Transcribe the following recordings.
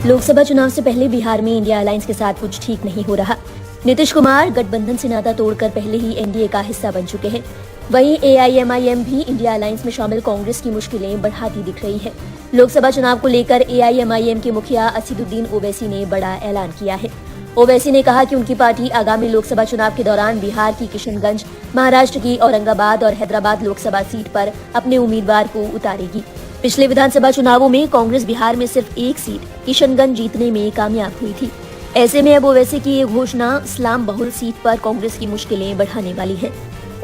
लोकसभा चुनाव से पहले बिहार में इंडिया अलायंस के साथ कुछ ठीक नहीं हो रहा। नीतीश कुमार गठबंधन से नाता तोड़कर पहले ही एनडीए का हिस्सा बन चुके हैं। वहीं एआईएमआईएम भी इंडिया अलायंस में शामिल कांग्रेस की मुश्किलें बढ़ाती दिख रही है। लोकसभा चुनाव को लेकर एआईएमआईएम के मुखिया असदुद्दीन ओवैसी ने बड़ा ऐलान किया है। ओवैसी ने कहा कि उनकी पार्टी आगामी लोकसभा चुनाव के दौरान बिहार की किशनगंज, महाराष्ट्र की औरंगाबाद और हैदराबाद लोकसभा सीट पर अपने उम्मीदवार को उतारेगी। पिछले विधानसभा चुनावों में कांग्रेस बिहार में सिर्फ एक सीट किशनगंज जीतने में कामयाब हुई थी। ऐसे में अब ओवैसी की ये घोषणा इस्लाम बहुल सीट पर कांग्रेस की मुश्किलें बढ़ाने वाली है।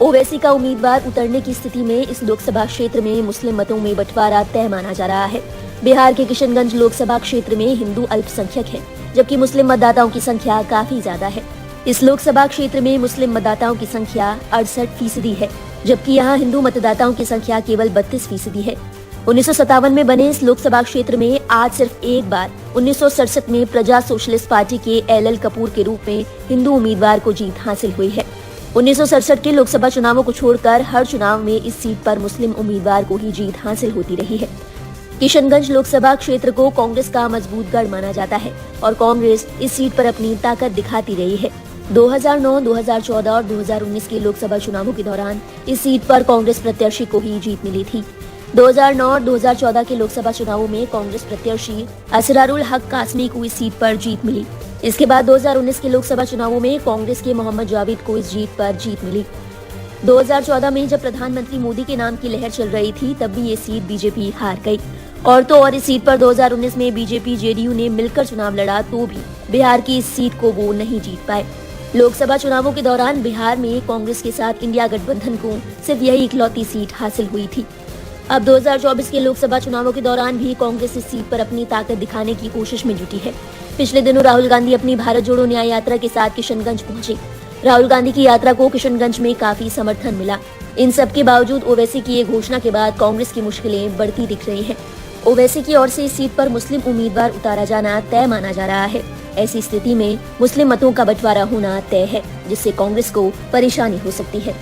ओवैसी का उम्मीदवार उतरने की स्थिति में इस लोकसभा क्षेत्र में मुस्लिम मतों में बंटवारा तय माना जा रहा है। बिहार के किशनगंज लोकसभा क्षेत्र में हिंदू अल्पसंख्यक है, जबकि मुस्लिम मतदाताओं की संख्या काफी ज्यादा है। इस लोकसभा क्षेत्र में मुस्लिम मतदाताओं की संख्या 68% है, जबकि यहाँ हिंदू मतदाताओं की संख्या केवल 32% है। 1957 में बने इस लोकसभा क्षेत्र में आज सिर्फ एक बार 1967 में प्रजा सोशलिस्ट पार्टी के एलएल कपूर के रूप में हिंदू उम्मीदवार को जीत हासिल हुई है। 1967 के लोकसभा चुनावों को छोड़कर हर चुनाव में इस सीट पर मुस्लिम उम्मीदवार को ही जीत हासिल होती रही है। किशनगंज लोकसभा क्षेत्र को कांग्रेस का मजबूत गढ़ माना जाता है और कांग्रेस इस सीट पर अपनी ताकत दिखाती रही है। 2009, 2014 और 2019 के लोकसभा चुनावों के दौरान इस सीट पर कांग्रेस प्रत्याशी को ही जीत मिली थी। 2009 और 2014 के लोकसभा चुनावों में कांग्रेस प्रत्याशी असरारुल हक कासमी को इस सीट पर जीत मिली। इसके बाद 2019 के लोकसभा चुनावों में कांग्रेस के मोहम्मद जावेद को इस जीत पर जीत मिली। 2014 में जब प्रधानमंत्री मोदी के नाम की लहर चल रही थी, तब भी ये सीट बीजेपी हार गई। और तो और इस सीट पर 2019 में बीजेपी जेडीयू ने मिलकर चुनाव लड़ा, तो भी बिहार की इस सीट को वो नहीं जीत पाए। लोकसभा चुनावों के दौरान बिहार में कांग्रेस के साथ इंडिया गठबंधन को सिर्फ यही इकलौती सीट हासिल हुई थी। अब 2024 के लोकसभा चुनावों के दौरान भी कांग्रेस इस सीट पर अपनी ताकत दिखाने की कोशिश में जुटी है। पिछले दिनों राहुल गांधी अपनी भारत जोड़ो न्याय यात्रा के साथ किशनगंज पहुंचे। राहुल गांधी की यात्रा को किशनगंज में काफी समर्थन मिला। इन सब के बावजूद ओवैसी की ये घोषणा के बाद कांग्रेस की मुश्किलें बढ़ती दिख रही है। ओवैसी की ओर से इस सीट पर मुस्लिम उम्मीदवार उतारा जाना तय माना जा रहा है। ऐसी स्थिति में मुस्लिम मतों का बंटवारा होना तय है, जिससे कांग्रेस को परेशानी हो सकती है।